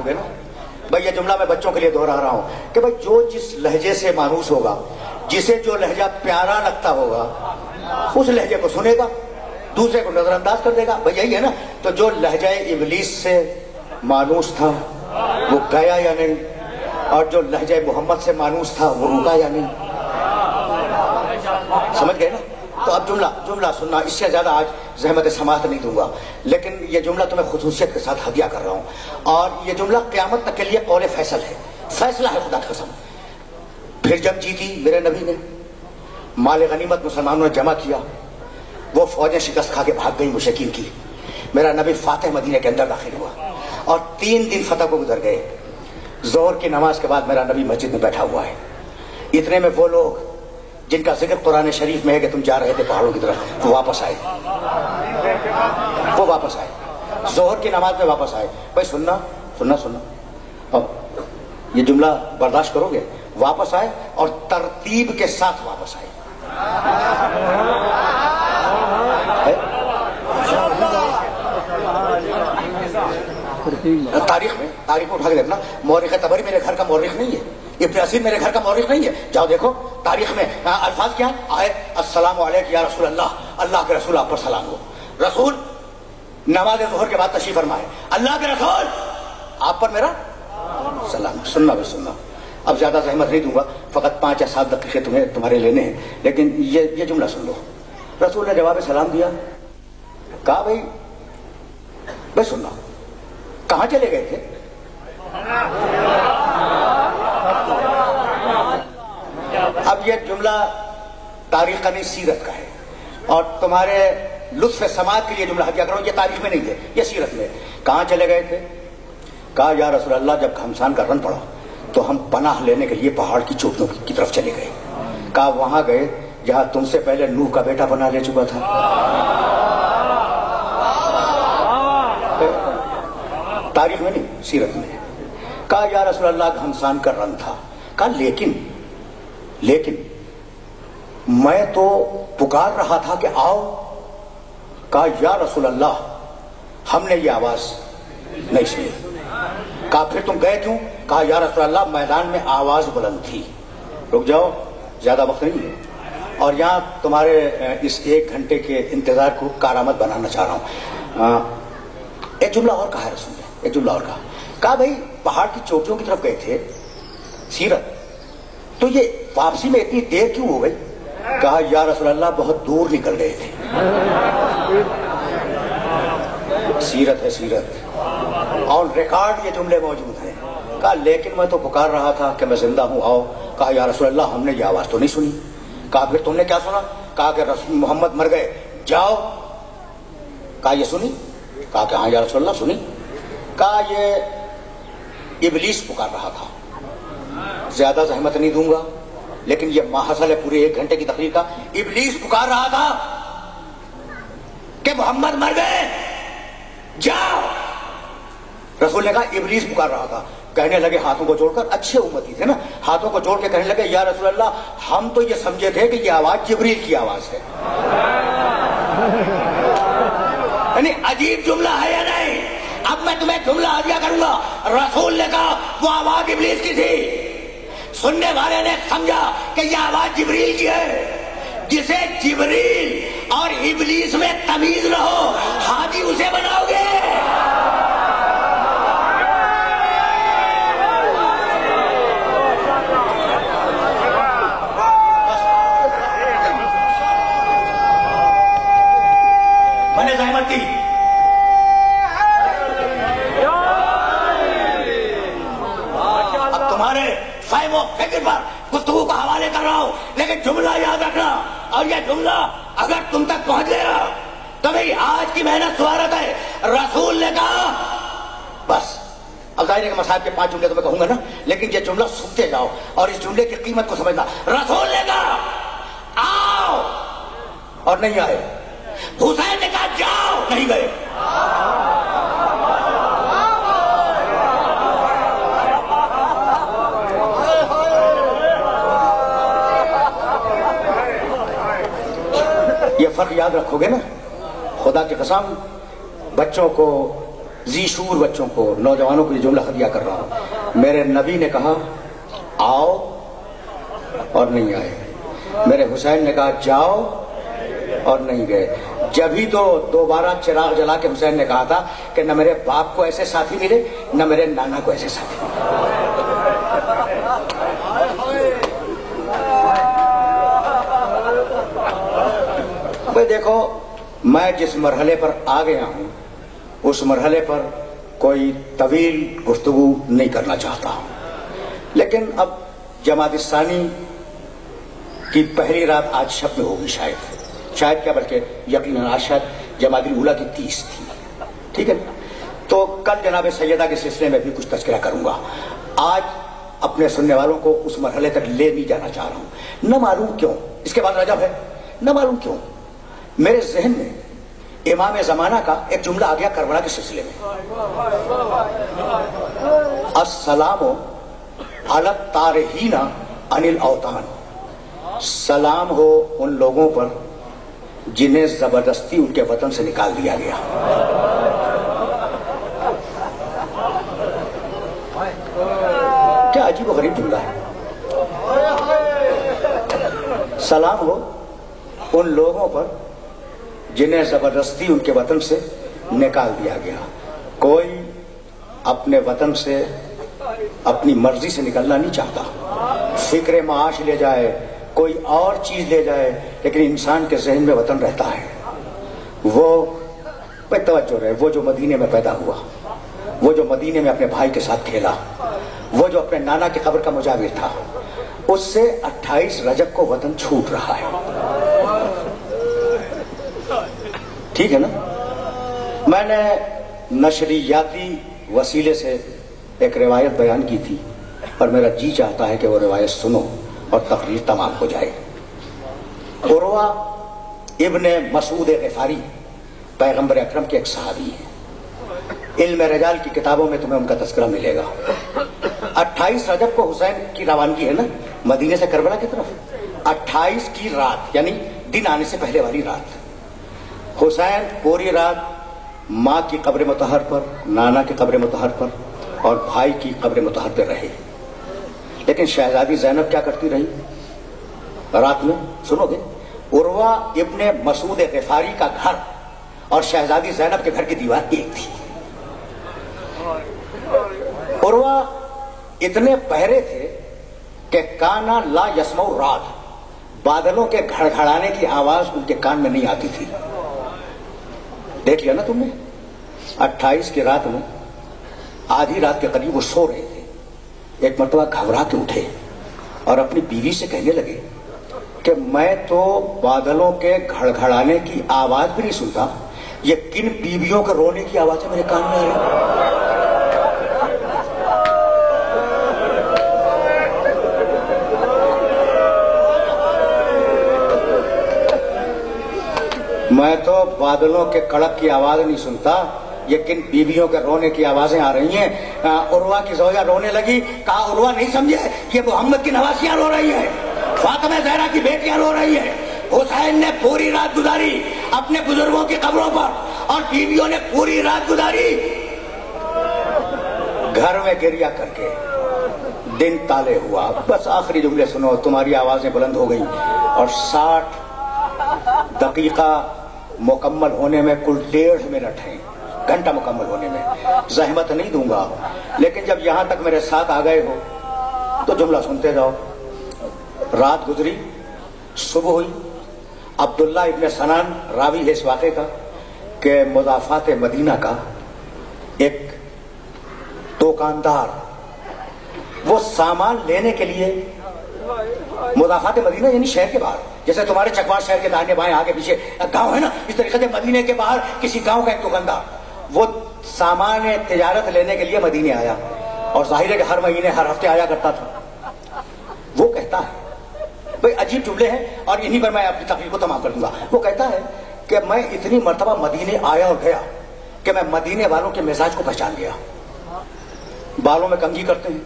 گے نا بھائی. یہ جملہ میں بچوں کے لیے دوہرا رہا ہوں کہ بھائی جو جس لہجے سے مانوس ہوگا، جسے جو لہجہ پیارا لگتا ہوگا اس لہجے کو سنے گا، دوسرے کو نظر انداز کر دے گا. بھائی یہی ہے نا. تو جو لہجہ ابلیس سے مانوس تھا وہ گیا یا نہیں، اور جو لہجہ محمد سے مانوس تھا وہ رکا یا نہیں. سمجھ گئے نا. تو اب جملہ سننا، اس سے زیادہ آج زحمت سماعت نہیں دوں گا، لیکن یہ جملہ تو میں خصوصیت کے ساتھ ہدیہ کر رہا ہوں. اور یہ جملہ قیامت تک کے لیے قول فیصل ہے، فیصلہ ہے خدا کی قسم. پھر جب جیتی میرے نبی نے، مال غنیمت مسلمانوں نے جمع کیا، وہ فوجیں شکست کھا کے بھاگ گئی مشرکین کی. میرا نبی فاتح مدینے کے اندر داخل ہوا اور 3 دن فتح کو گزر گئے. ظہر کی نماز کے بعد میرا نبی مسجد میں بیٹھا ہوا ہے. اتنے میں وہ لوگ جن کا ذکر قرآن شریف میں ہے کہ تم جا رہے تھے پہاڑوں کی طرف، وہ واپس آئے. ظہر کی نماز میں واپس آئے. بھائی سننا اب یہ جملہ برداشت کرو گے. واپس آئے اور ترتیب کے ساتھ واپس آئے. تاریخ میں اٹھا کے دیکھنا. مورخ طبری میرے گھر کا مورخ نہیں ہے، ابن اسیر میرے گھر کا مورخ نہیں ہے. جاؤ دیکھو تاریخ میں الفاظ کیا آئے. السلام علیکم یا رسول اللہ، اللہ کے رسول آپ پر سلام ہو. رسول نماز ظہر کے بعد تشریف فرمائے. اللہ کے رسول آپ پر میرا سلام. سننا اب زیادہ زحمت نہیں دوں گا، فقط 5 یا 7 دقیقے تمہارے لینے ہیں. لیکن یہ جملہ سن لو. رسول نے جواب سلام دیا. کہا بھائی سننا، کہاں چلے گئے تھے؟ اب یہ جملہ تاریخ کا نہیں سیرت کا ہے، اور تمہارے لطف سماعت کے لیے جملہ ہدیہ کرو. یہ تاریخ میں نہیں ہے، یہ سیرت میں. کہاں چلے گئے تھے؟ کہا یا رسول اللہ جب گھمسان کا رن پڑا تو ہم پناہ لینے کے لیے پہاڑ کی چوٹیوں کی طرف چلے گئے. کہا وہاں گئے جہاں تم سے پہلے نوح کا بیٹا پناہ لے چکا تھا. تاریخ میں نہیں، سیرت میں. کہا یا رسول اللہ گھمسان کا رن تھا. کہا لیکن میں تو پکار رہا تھا کہ آؤ. کہا یا رسول اللہ ہم نے یہ آواز نہیں سنی. کہا پھر تم گئے کیوں؟ کہا یا رسول اللہ میدان میں آواز بلند تھی. رک جاؤ، زیادہ وقت نہیں ہے، اور یہاں تمہارے اس 1 گھنٹے کے انتظار کو کارآمد بنانا چاہ رہا ہوں. ایک جملہ اور کہا ہے رسول نے، ایک جملہ اور کہا بھائی پہاڑ کی چوٹیوں کی طرف گئے تھے، سیرت. تو یہ واپسی میں اتنی دیر کیوں ہو گئی؟ کہا یا رسول اللہ بہت دور نکل گئے تھے. سیرت ہے، سیرت آن ریکارڈ یہ جملے موجود ہیں. کہا لیکن میں تو پکار رہا تھا کہ میں زندہ ہوں، آؤ. کہا یا رسول اللہ ہم نے یہ آواز تو نہیں سنی. کہا پھر تم نے کیا سنا؟ کہا کہ محمد مر گئے، جاؤ. کہا یہ سنی؟ کہا کہ ہاں یا رسول اللہ سنی. کہا یہ ابلیس پکار رہا تھا. زیادہ زحمت نہیں دوں گا، لیکن یہ ماحصل ہے پورے 1 گھنٹے کی تقریر کا. ابلیس پکار رہا تھا کہ محمد مر گئے، جاؤ. رسول نے کہا ابلیس پکار رہا تھا. کہنے لگے ہاتھوں کو جوڑ کر، اچھے امتی تھے نا، ہاتھوں کو جوڑ کے کہنے لگے یا رسول اللہ ہم تو یہ سمجھے تھے کہ یہ آواز جبریل کی آواز ہے. یعنی عجیب جملہ ہے یا نہیں؟ اب میں تمہیں جملہ ہدیہ کروں گا. رسول نے کہا وہ آواز ابلیس کی تھی. سننے والے نے سمجھا کہ یہ آواز جبریل کی ہے. جسے جبریل اور ابلیس میں تمیز نہ ہو، حاجی اسے بناؤ گے. میں نے زحمت دی. اب تمہارے فہم و فکر پر گفتگو کا حوالے کر رہا ہوں، لیکن جملہ یاد رکھنا. اور یہ جملہ اگر تم تک پہنچ گیا تو بھئی آج کی محنت سوارت ہے. رسول نے کہا بس. اب ظاہر ہے کہ مصاحب کے 5 جملے تو میں کہوں گا نا، لیکن یہ جملہ سنتے جاؤ اور اس جملے کی قیمت کو سمجھنا. رسول نے کہا آؤ، اور نہیں آئے. حسین نے کہا جاؤ، نہیں گئے. یہ فرق یاد رکھو گے نا، خدا کی قسم بچوں کو ذی شعور بچوں کو، نوجوانوں کو یہ جملہ خدیہ کر رہا ہوں، میرے نبی نے کہا آؤ اور نہیں آئے، میرے حسین نے کہا جاؤ اور نہیں گئے۔ جبھی تو دوبارہ چراغ جلا کے حسین نے کہا تھا کہ نہ میرے باپ کو ایسے ساتھی ملے نہ میرے نانا کو ایسے ساتھی ملے۔ بھئی دیکھو، میں جس مرحلے پر آ گیا ہوں اس مرحلے پر کوئی طویل گفتگو نہیں کرنا چاہتا، لیکن اب جماعت ثانی کی پہلی رات آج شب میں ہوگی، شاید کیا بلکہ یقیناً آج شاید جماعت الاولیٰ کی 30 تھی، ٹھیک ہے۔ تو کل جناب سیدہ کے سلسلے میں بھی کچھ تذکرہ کروں گا۔ آج اپنے سننے والوں کو اس مرحلے تک لے نہیں جانا چاہ رہا ہوں، نہ معلوم کیوں، اس کے بعد رجب ہے، نہ معلوم کیوں میرے ذہن میں امام زمانہ کا ایک جملہ آ گیا کربلا کے سلسلے میں، السلام علی الطارحین عن الاوطان، سلام ہو ان لوگوں پر جنہیں زبردستی ان کے وطن سے نکال دیا گیا۔ کیا عجیب و غریب جملہ ہے، سلام ہو ان لوگوں پر جنہیں زبردستی ان کے وطن سے نکال دیا گیا۔ کوئی اپنے وطن سے اپنی مرضی سے نکلنا نہیں چاہتا، فکر معاش لے جائے، کوئی اور چیز لے جائے، لیکن انسان کے ذہن میں وطن رہتا ہے۔ وہ پہ توجہ رہے، وہ جو مدینے میں پیدا ہوا، وہ جو مدینے میں اپنے بھائی کے ساتھ کھیلا، وہ جو اپنے نانا کی قبر کا مجاور تھا، اس سے 28 رجب کو وطن چھوٹ رہا ہے، ٹھیک ہے نا۔ میں نے نشریاتی وسیلے سے ایک روایت بیان کی تھی اور میرا جی چاہتا ہے کہ وہ روایت سنو اور تقریر تمام ہو جائے۔ عروہ ابن مسعود غفاری پیغمبر اکرم کے ایک صحابی ہیں، علم رجال کی کتابوں میں تمہیں ان کا تذکرہ ملے گا۔ 28 رجب کو حسین کی روانگی ہے نا مدینے سے کربلا کی طرف، 28 کی رات یعنی دن آنے سے پہلے والی رات، حسین پوری رات ماں کی قبر مطہر پر، نانا کی قبر مطہر پر اور بھائی کی قبر مطہر پر رہے، لیکن شہزادی زینب کیا کرتی رہی رات میں؟ سنو گے، عروہ ابن مسعود غفاری کا گھر اور شہزادی زینب کے گھر کی دیوار ایک تھی۔ عروہ اتنے بہرے تھے کہ کانا لا یسمع الرعد، بادلوں کے گھڑگھڑانے کی آواز ان کے کان میں نہیں آتی تھی۔ دیکھ لیا نا تم نے، 28 کی رات میں آدھی رات کے قریب وہ سو رہے تھے، ایک مرتبہ گھبرا کے اٹھے اور اپنی بیوی سے کہنے لگے کہ میں تو بادلوں کے گھڑگھڑانے کی آواز بھی نہیں سنتا، یہ کن بیویوں کے رونے کی آوازیں میرے کان میں آ رہی۔ میں تو بادلوں کے کڑک کی آواز نہیں سنتا، یہ کن بیویوں کے رونے کی آوازیں آ رہی ہیں۔ عروہ کی زوجہ رونے لگی، کہا عروہ نہیں سمجھے، یہ محمد کی نواسیاں رو رہی ہیں، فاطمہ زہرا کی بیٹیاں رو رہی ہیں۔ حسین نے پوری رات گزاری اپنے بزرگوں کی قبروں پر اور بیویوں نے پوری رات گزاری گھر میں گریہ کر کے۔ دن تالے ہوا، بس آخری جملے سنو، تمہاری آوازیں بلند ہو گئی اور 60 دقیقہ مکمل ہونے میں کل 1.5 منٹ ہیں، گھنٹہ مکمل ہونے میں۔ زحمت نہیں دوں گا، لیکن جب یہاں تک میرے ساتھ آ گئے ہو تو جملہ سنتے جاؤ۔ رات گزری، صبح ہوئی۔ عبداللہ ابن سنان راوی ہے اس واقعے کا کہ مضافات مدینہ کا ایک دکاندار وہ سامان لینے کے لیے، مضافات مدینہ یعنی شہر کے باہر، جیسے تمہارے چکوال شہر کے داہنے بائیں آگے پیچھے گاؤں ہے نا، اس طریقے سے مدینے کے باہر کسی گاؤں کا ایک دکاندار وہ سامان تجارت لینے کے لیے مدینے آیا، اور ظاہر ہے کہ ہر مہینے ہر ہفتے آیا کرتا تھا۔ وہ کہتا ہے، بھئی عجیب جملے ہیں اور انہی پر میں اپنی تقریر کو تمام کر دوں گا۔ وہ کہتا ہے کہ میں اتنی مرتبہ مدینے آیا اور گیا کہ میں مدینے والوں کے مزاج کو پہچان گیا۔ بالوں میں کنگھی کرتے ہیں،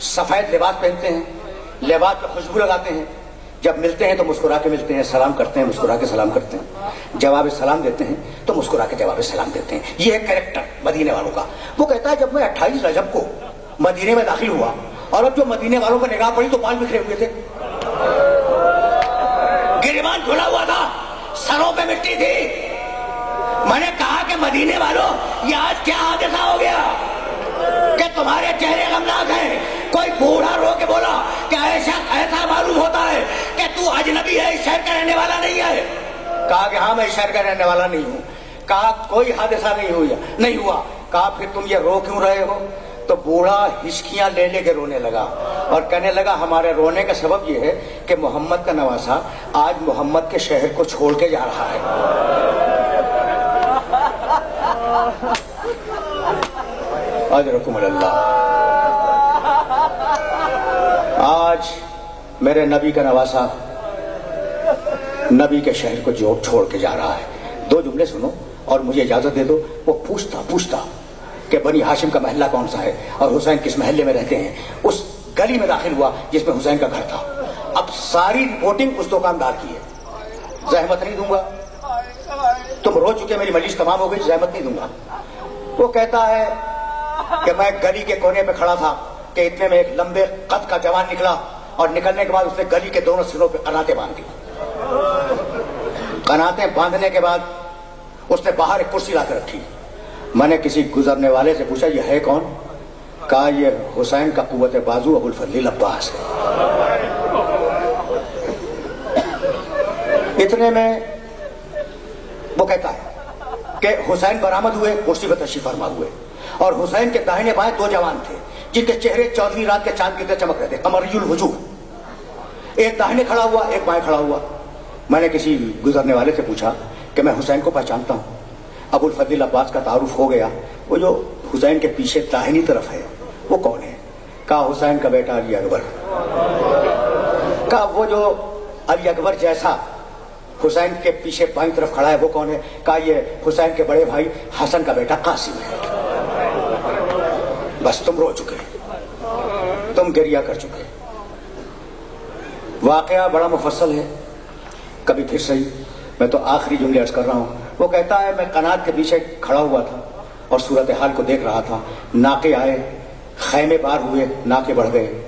سفید لباس پہنتے ہیں، لباس پہ خوشبو لگاتے ہیں، جب ملتے ہیں تو مسکرا کے ملتے ہیں، سلام کرتے ہیں مسکرا کے سلام کرتے ہیں، جواب سلام دیتے ہیں تو مسکرا کے جواب سلام دیتے ہیں. یہ ہے کریکٹر مدینے والوں کا. وہ کہتا ہے جب میں 28 رجب کو مدینے میں داخل ہوا اور اب جو مدینے والوں پر نگاہ پڑی تو بال بکھرے ہوئے تھے، گریبان کھلا ہوا تھا، سروں پہ مٹی تھی. میں نے کہا کہ مدینے والوں یہ آج کیا حادثہ ہو گیا کہ تمہارے چہرے غمناک ہیں؟ کوئی بوڑھا رو کے بولا کہ ایسا معلوم ہوتا ہے کہ تو اجنبی ہے، اس شہر کا رہنے والا نہیں ہے. کہا کہ ہاں میں اس شہر کا رہنے والا نہیں ہوں. کہا کوئی حادثہ نہیں ہوا. کہا پھر تم یہ رو کیوں رہے ہو؟ تو بوڑھا ہچکیاں لے لے کے رونے لگا اور کہنے لگا ہمارے رونے کا سبب یہ ہے کہ محمد کا نواسا آج محمد کے شہر کو چھوڑ کے جا رہا ہے. اجرکم اللہ. آج میرے نبی کا نواسا نبی کے شہر کو چھوڑ کے جا رہا ہے. دو جملے سنو اور مجھے اجازت دے دو. وہ پوچھتا کہ بنی ہاشم کا محلہ کون سا ہے اور حسین کس محلے میں رہتے ہیں. اس گلی میں داخل ہوا جس میں حسین کا گھر تھا. اب ساری رپورٹنگ اس دکاندار کی ہے. زحمت نہیں دوں گا، تم رو چکے، میری مجلس تمام ہو گئی، زحمت نہیں دوں گا. وہ کہتا ہے کہ میں گلی کے کونے پہ کھڑا تھا کہ اتنے میں ایک لمبے قد کا جوان نکلا اور نکلنے کے بعد اس نے گلی کے دونوں سروں پہ قناتیں باندھ دی. قناتیں باندھنے کے بعد اس نے باہر ایک کرسی لا کے رکھی. میں نے کسی گزرنے والے سے پوچھا یہ ہے کون؟ کہا یہ حسین کا قوت بازو ابو الفضل عباس ہے. اتنے میں وہ کہتا ہے کہ حسین برآمد ہوئے، کرسی پہ تشریف فرما ہوئے اور حسین کے داہنے بائیں دو جوان تھے جن کے چہرے 14ویں رات کے چاند کی طرح چمک رہے تھے، قمری الوجوہ. ایک داہنے کھڑا ہوا، ایک بائیں کھڑا ہوا. میں نے کسی گزرنے والے سے پوچھا کہ میں حسین کو پہچانتا ہوں. ابو الفضل عباس کا تعارف ہو گیا. وہ جو حسین کے پیچھے داہنی طرف ہے وہ کون ہے؟ کہا حسین کا بیٹا علی اکبر. کہا وہ جو علی اکبر جیسا حسین کے پیچھے بائیں طرف کھڑا ہے وہ کون ہے؟ کہا یہ حسین کے بڑے بھائی حسن کا بیٹا قاسم ہے. بس تم رو چکے، تم گریہ کر چکے. واقعہ بڑا مفصل ہے، کبھی پھر صحیح میں تو آخری جملے عرض کر رہا ہوں. وہ کہتا ہے میں قنات کے پیچھے کھڑا ہوا تھا اور صورتحال کو دیکھ رہا تھا. ناقے آئے، خیمے بار ہوئے، ناقے بڑھ گئے.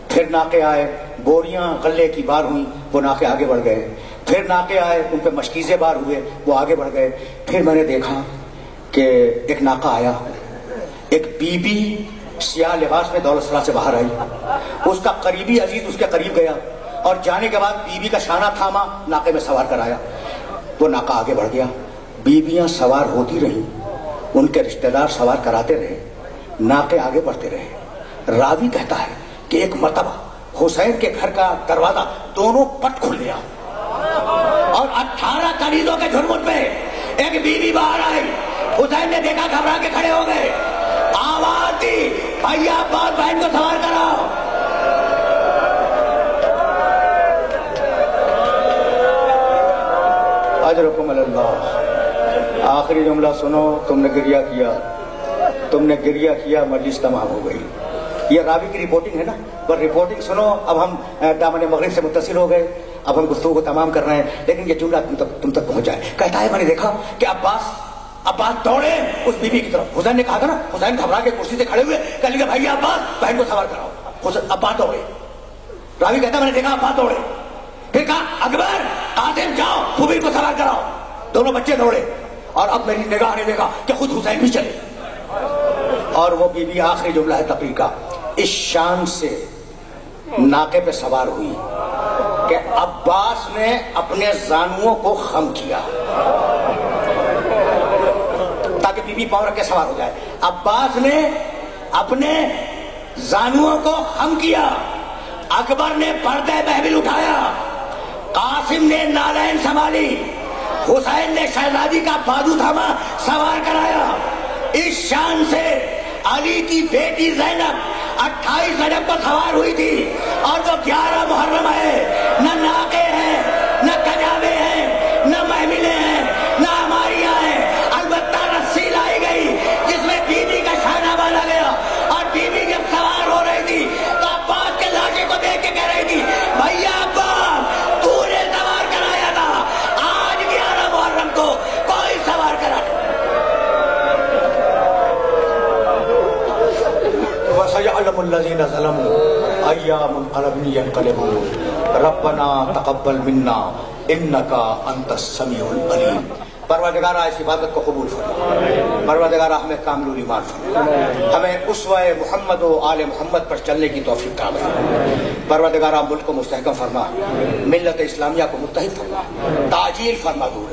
پھر ناقے آئے، بوریاں غلے کی بار ہوئی، وہ ناقے آگے بڑھ گئے. پھر ناقے آئے، ان پہ مشکیزیں بار ہوئے، وہ آگے بڑھ گئے. پھر میں نے دیکھا کہ ایک ناقہ آیا، ایک بی بی سیاہ لباس میں دولت سرا سے باہر آئی. اس کا قریبی عزیز اس کے قریب گیا اور جانے کے بعد بی بی کا شانہ تھاما، ناقے میں سوار کر آیا. وہ ناقہ آگے بڑھ گیا. بیویاں سوار ہوتی رہیں، ان کے رشتہ دار سوار کراتے رہے، ناقے آگے بڑھتے رہے. راوی کہتا ہے کہ ایک مرتبہ حسین کے گھر کا دروازہ دونوں پٹ کھل گیا اور 18 کنیزوں کے جھرمٹ میں ایک بیوی باہر آئی. حسین نے دیکھا، گھبرا کے کھڑے ہو گئے. آواز دی بھیا عباس بہن کو سوار کراؤ. اجرکم اللہ. آخری جملہ سنو. تم نے گریہ کیا، مجلس تمام ہو گئی. یہ راوی کی رپورٹنگ ہے نا. پر رپورٹنگ سنو. اب ہم دامن مغرب سے متصل ہو گئے، اب ہم گفتگو کو تمام کر رہے ہیں، لیکن یہ جملہ تم تک پہنچ جائے. کہتا ہے میں نے دیکھا کہ عباس دوڑے اس بی بی کی طرف. حسین نے کہا تھا نا، حسین گھبرا کے کرسی سے کھڑے ہوئے، کہنے لگے بھائی عباس بہن کو سوار کراؤ. عباس دوڑے. راوی کہتا ہے میں نے دیکھا عباس دوڑے. پھر کہا اکبر قاسم جاؤ پھوپھی کو سوار کراؤ. دونوں بچے دوڑے اور اب میری نگاہ نے دیکھا کہ خود حسین بھی چلے. اور وہ بی بی آخری جملہ ہے تقریر کا، اس شان سے ناقے پہ سوار ہوئی کہ عباس نے اپنے زانوؤں کو خم کیا تاکہ بی بی پاؤں رکھ کے سوار ہو جائے. عباس نے اپنے زانوؤں کو خم کیا، اکبر نے پردہ محفل اٹھایا، قاسم نے نالین سنبھالی، حسین نے شہزادی کا بازو تھاما، سوار کرایا. اس شان سے علی کی بیٹی زینب 28 رجب کو سوار ہوئی تھی اور جو 11 محرم ہے، نہ ناقے ہیں، نہ کجاوے ہیں، نہ محملیں ہیں، نہ ہماریاں ہیں. البتہ رسی لائی گئی جس میں بی بی کا شانہ باندھا گیا اور بی بی جب سوار ہو رہی تھی تو عباس کے لاشے کو دیکھ کے کہہ رہی تھی بھیا عباس سيعلم الذين ظلموا أيّا منقلب ينقلبون ربنا تقبل منا إنك أنت السميع العليم. پروردگارہ اس عبادت کو قبول فرما، پروردگارہ ہمیں کامل ایمان فرما، ہمیں اسوہ محمد و آل محمد پر چلنے کی توفیق عطا فرما، پروردگارہ ملک کو مستحکم فرما، ملت اسلامیہ کو متحد فرما، تعجیل فرما دور